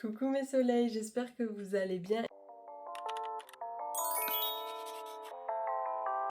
Coucou mes soleils, j'espère que vous allez bien.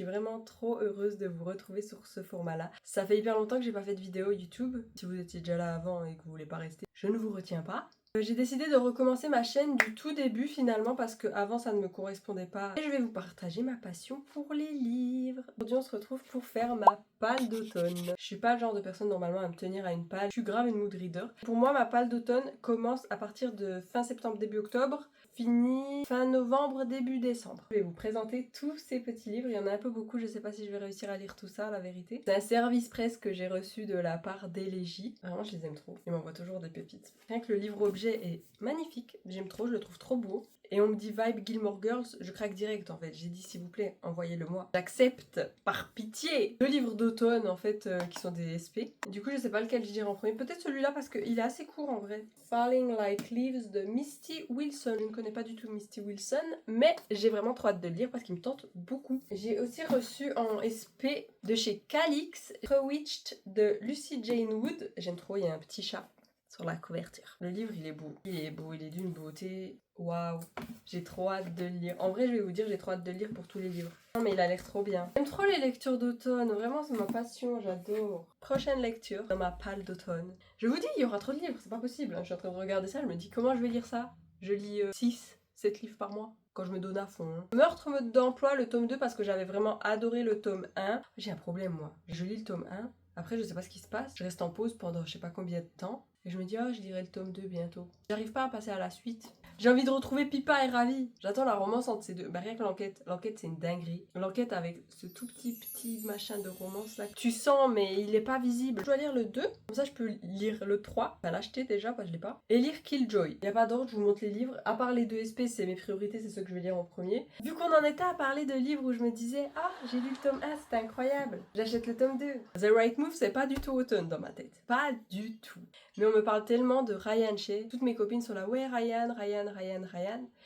Je suis vraiment trop heureuse de vous retrouver sur ce format-là. Ça fait hyper longtemps que j'ai pas fait de vidéo YouTube. Si vous étiez déjà là avant et que vous voulez pas rester, je ne vous retiens pas. J'ai décidé de recommencer ma chaîne du tout début finalement parce que avant ça ne me correspondait pas. Et je vais vous partager ma passion pour les livres. Aujourd'hui on se retrouve pour faire ma palle d'automne. Je suis pas le genre de personne normalement à me tenir à une palle. Je suis grave une mood reader. Pour moi ma palle d'automne commence à partir de fin septembre début octobre. Fini fin novembre, début décembre. Je vais vous présenter tous ces petits livres, il y en a un peu beaucoup, je sais pas si je vais réussir à lire tout ça, la vérité. C'est un service presse que j'ai reçu de la part d'Elegy. Vraiment, je les aime trop. Ils m'envoient toujours des pépites. Rien que le livre objet est magnifique, j'aime trop, je le trouve trop beau. Et on me dit vibe Gilmore Girls, je craque direct en fait. J'ai dit s'il vous plaît, envoyez-le moi. J'accepte, par pitié. Deux livres d'automne en fait qui sont des SP. Du coup je sais pas lequel je dirais en premier. Peut-être celui-là parce qu'il est assez court en vrai. Falling Like Leaves de Misty Wilson. Je ne connais pas du tout Misty Wilson, mais j'ai vraiment trop hâte de le lire parce qu'il me tente beaucoup. J'ai aussi reçu en SP de chez Calix Bewitched de Lucy Jane Wood. J'aime trop, il y a un petit chat sur la couverture. Le livre il est beau, il est d'une beauté. Waouh, j'ai trop hâte de le lire. En vrai, je vais vous dire, j'ai trop hâte de le lire pour tous les livres. Non, mais il a l'air trop bien. J'aime trop les lectures d'automne, vraiment, c'est ma passion, j'adore. Prochaine lecture dans ma palle d'automne. Je vous dis, il y aura trop de livres, c'est pas possible. Je suis en train de regarder ça, je me dis, comment je vais lire ça? Je lis 6, 7 livres par mois. Quand je me donne à fond. Meurtre mode d'emploi, le tome 2, parce que j'avais vraiment adoré le tome 1. J'ai un problème, moi. Je lis le tome 1. Après, je sais pas ce qui se passe. Je reste en pause pendant je sais pas combien de temps. Et je me dis, oh, je lirai le tome 2 bientôt. J'arrive pas à passer à la suite. J'ai envie de retrouver Pippa et Ravi. J'attends la romance entre ces deux. Bah rien que l'enquête. L'enquête c'est une dinguerie. L'enquête avec ce tout petit machin de romance là. Tu sens mais il est pas visible. Je dois lire le 2. Comme ça je peux lire le 3. Enfin l'acheter déjà, parce que je l'ai pas. Et lire Killjoy. Il y a pas d'ordre, je vous montre les livres. À part les deux SP, c'est mes priorités, c'est ceux que je vais lire en premier. Vu qu'on en était à parler de livres où je me disais, ah j'ai lu le tome 1, c'était incroyable. J'achète le tome 2. The Right Move, c'est pas du tout automne dans ma tête. Pas du tout. Mais on me parle tellement de Ryan Shea. Toutes mes copines sont là, ouais Ryan.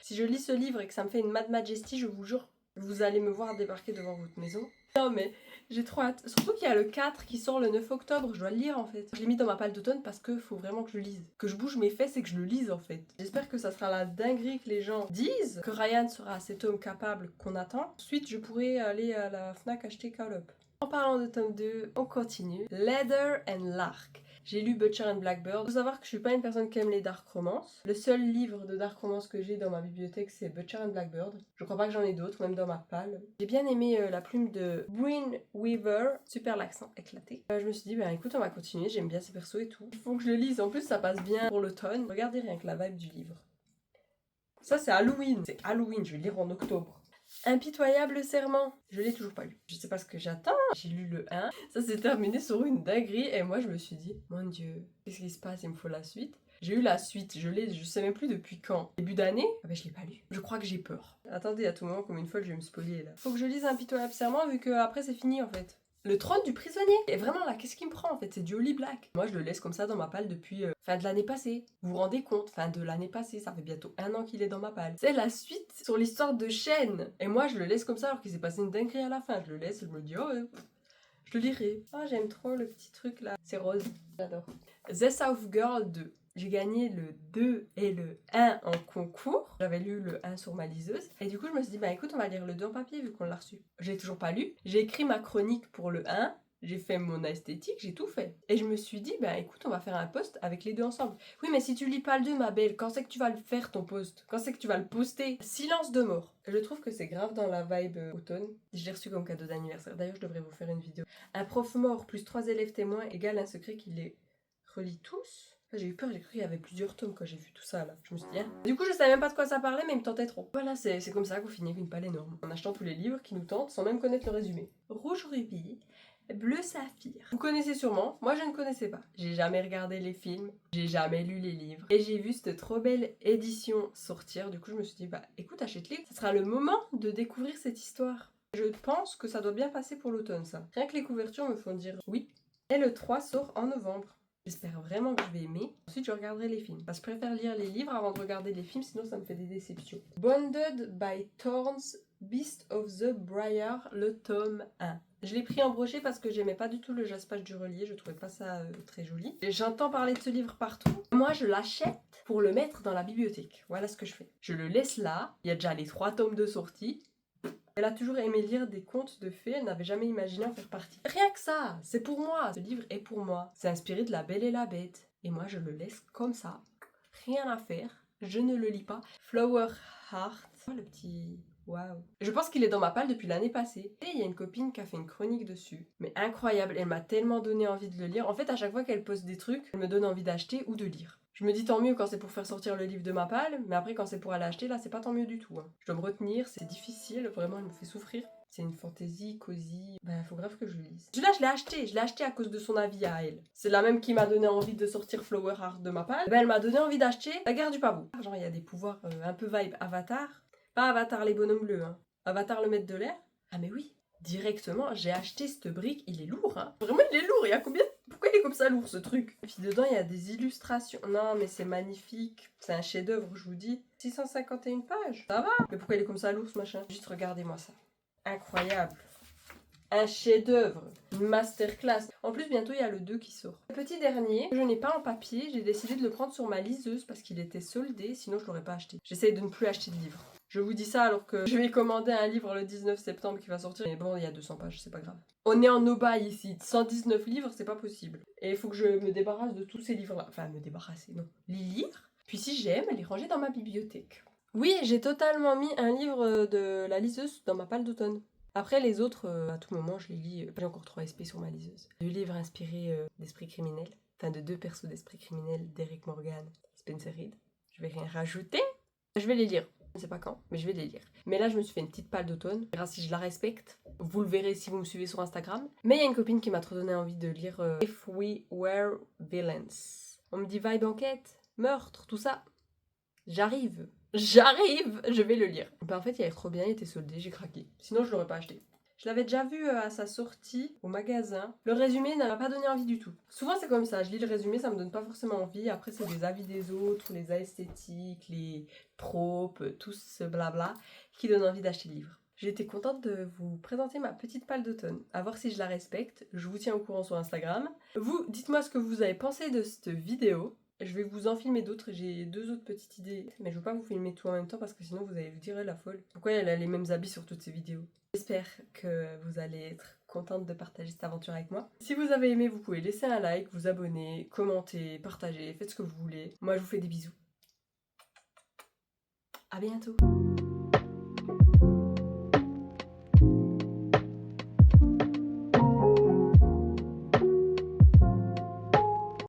Si je lis ce livre et que ça me fait une Mad Majesty, je vous jure, vous allez me voir débarquer devant votre maison. Non mais j'ai trop hâte. Surtout qu'il y a le 4 qui sort le 9 octobre, je dois le lire en fait. Je l'ai mis dans ma palle d'automne parce que faut vraiment que je le lise. Que je bouge mes fesses et que je le lise en fait. J'espère que ça sera la dinguerie que les gens disent. Que Ryan sera cet homme capable qu'on attend. Ensuite je pourrai aller à la FNAC acheter Call Up. En parlant de tome 2, on continue. Leather and Lark. J'ai lu Butcher and Blackbird. Il faut savoir que je suis pas une personne qui aime les dark romances. Le seul livre de dark romance que j'ai dans ma bibliothèque, c'est Butcher and Blackbird. Je crois pas que j'en ai d'autres, même dans ma palle. J'ai bien aimé la plume de Bryn Weaver. Super l'accent éclaté. Je me suis dit, ben écoute, on va continuer. J'aime bien ces persos et tout. Il faut que je le lise. En plus, ça passe bien pour l'automne. Regardez rien que la vibe du livre. Ça, c'est Halloween. C'est Halloween. Je vais le lire en octobre. Impitoyable serment. Je l'ai toujours pas lu. Je sais pas ce que j'attends. J'ai lu le 1. Ça s'est terminé sur une dinguerie. Et moi, je me suis dit, mon Dieu, qu'est-ce qui se passe? Il me faut la suite. J'ai eu la suite. Je sais même plus depuis quand. Début d'année? Ah ben, je l'ai pas lu. Je crois que j'ai peur. Attendez, à tout moment, comme une folle, je vais me spoiler là. Faut que je lise Impitoyable serment vu que après c'est fini en fait. Le trône du prisonnier. Et vraiment là, qu'est-ce qui me prend en fait? C'est du Holly Black. Moi, je le laisse comme ça dans ma palle depuis fin de l'année passée. Vous vous rendez compte? Fin de l'année passée, ça fait bientôt 1 an qu'il est dans ma palle. C'est la suite sur l'histoire de Shen. Et moi, je le laisse comme ça alors qu'il s'est passé une dinguerie à la fin. Je le laisse, je me dis, oh, je le lirai. Ah, j'aime trop le petit truc là. C'est rose. J'adore. The South Girl 2. J'ai gagné le 2 et le 1 en concours. J'avais lu le 1 sur ma liseuse. Et du coup, je me suis dit, bah écoute, on va lire le 2 en papier vu qu'on l'a reçu. Je l'ai toujours pas lu. J'ai écrit ma chronique pour le 1. J'ai fait mon esthétique, j'ai tout fait. Et je me suis dit, bah écoute, on va faire un post avec les deux ensemble. Oui, mais si tu lis pas le 2, ma belle, quand c'est que tu vas le faire ton post? Quand c'est que tu vas le poster? Silence de mort. Je trouve que c'est grave dans la vibe automne. Je l'ai reçu comme cadeau d'anniversaire. D'ailleurs, je devrais vous faire une vidéo. Un prof mort plus 3 élèves témoins égale un secret qui les relie tous. J'ai eu peur, j'ai cru qu'il y avait plusieurs tomes quand j'ai vu tout ça là. Je me suis dit, hein. Du coup, je savais même pas de quoi ça parlait, mais il me tentait trop. Voilà, c'est comme ça qu'on finit avec une palle énorme. En achetant tous les livres qui nous tentent sans même connaître le résumé. Rouge rubis, bleu saphir. Vous connaissez sûrement, moi je ne connaissais pas. J'ai jamais regardé les films, j'ai jamais lu les livres. Et j'ai vu cette trop belle édition sortir. Du coup, je me suis dit, bah écoute, achète-les. Ce sera le moment de découvrir cette histoire. Je pense que ça doit bien passer pour l'automne, ça. Rien que les couvertures me font dire oui. Et le 3 sort en novembre. J'espère vraiment que je vais aimer. Ensuite, je regarderai les films. Parce que je préfère lire les livres avant de regarder les films, sinon ça me fait des déceptions. Bonded by Thorns, Beast of the Briar, le tome 1. Je l'ai pris en brochet parce que j'aimais pas du tout le jaspage du relier, je trouvais pas ça très joli. Et j'entends parler de ce livre partout. Moi je l'achète pour le mettre dans la bibliothèque. Voilà ce que je fais. Je le laisse là, il y a déjà les 3 tomes de sortie. Elle a toujours aimé lire des contes de fées, elle n'avait jamais imaginé en faire partie. Rien que ça, c'est pour moi. Ce livre est pour moi. C'est inspiré de La Belle et la Bête. Et moi je le laisse comme ça. Rien à faire. Je ne le lis pas. Flower Heart. Oh, le petit... Waouh. Je pense qu'il est dans ma palle depuis l'année passée. Et il y a une copine qui a fait une chronique dessus. Mais incroyable, elle m'a tellement donné envie de le lire. En fait, à chaque fois qu'elle poste des trucs, elle me donne envie d'acheter ou de lire. Je me dis tant mieux quand c'est pour faire sortir le livre de ma palle, mais après quand c'est pour aller acheter, là c'est pas tant mieux du tout. Hein. Je dois me retenir, c'est difficile, vraiment elle me fait souffrir. C'est une fantaisie, cosy, ben faut grave que je le lise. Celui-là je l'ai acheté à cause de son avis à elle. C'est la même qui m'a donné envie de sortir Flower Heart de ma palle. Ben elle m'a donné envie d'acheter La Guerre du Pavot. Genre il y a des pouvoirs un peu vibe Avatar. Pas Avatar les bonhommes bleus, hein. Avatar le maître de l'air. Ah mais oui, directement j'ai acheté cette brique, il est lourd hein. Vraiment il est lourd, il y a combien? Pourquoi il est comme ça lourd ce truc? Et puis dedans il y a des illustrations. Non mais c'est magnifique. C'est un chef d'œuvre je vous dis. 651 pages. Ça va. Mais pourquoi il est comme ça lourd ce machin? Juste regardez-moi ça. Incroyable. Un chef d'œuvre. Une masterclass. En plus bientôt il y a le 2 qui sort. Le petit dernier, je n'ai pas en papier. J'ai décidé de le prendre sur ma liseuse parce qu'il était soldé. Sinon je l'aurais pas acheté. J'essaye de ne plus acheter de livres. Je vous dis ça alors que je vais commander un livre le 19 septembre qui va sortir. Mais bon, il y a 200 pages, c'est pas grave. On est en no-buy ici. 119 livres, c'est pas possible. Et il faut que je me débarrasse de tous ces livres-là. Enfin, me débarrasser, non. Les lire. Puis si j'aime, les ranger dans ma bibliothèque. Oui, j'ai totalement mis un livre de la liseuse dans ma palle d'automne. Après, les autres, à tout moment, je les lis. J'ai encore 3 SP sur ma liseuse. 2 livres inspirés d'Esprit criminel. Enfin, de 2 persos d'Esprit criminel, Derek Morgan, Spencer Reid. Je vais rien rajouter. Je vais les lire. Je ne sais pas quand, mais je vais les lire. Mais là, je me suis fait une petite palle d'automne. On verra si je la respecte. Vous le verrez si vous me suivez sur Instagram. Mais il y a une copine qui m'a trop donné envie de lire If We Were Villains. On me dit vibe enquête, meurtre, tout ça. J'arrive, je vais le lire. Ben en fait, il avait trop bien, il était soldé, j'ai craqué. Sinon, je l'aurais pas acheté. Je l'avais déjà vu à sa sortie au magasin. Le résumé n'a pas donné envie du tout. Souvent c'est comme ça, je lis le résumé, ça me donne pas forcément envie. Après c'est des avis des autres, les esthétiques, les tropes, tout ce blabla qui donne envie d'acheter le livre. J'ai été contente de vous présenter ma petite palle d'automne. À voir si je la respecte. Je vous tiens au courant sur Instagram. Vous, dites-moi ce que vous avez pensé de cette vidéo. Je vais vous en filmer d'autres, j'ai 2 autres petites idées. Mais je veux pas vous filmer tout en même temps parce que sinon vous allez vous dire la folle. Pourquoi elle a les mêmes habits sur toutes ces vidéos? J'espère que vous allez être contente de partager cette aventure avec moi. Si vous avez aimé, vous pouvez laisser un like, vous abonner, commenter, partager, faites ce que vous voulez. Moi je vous fais des bisous. À bientôt.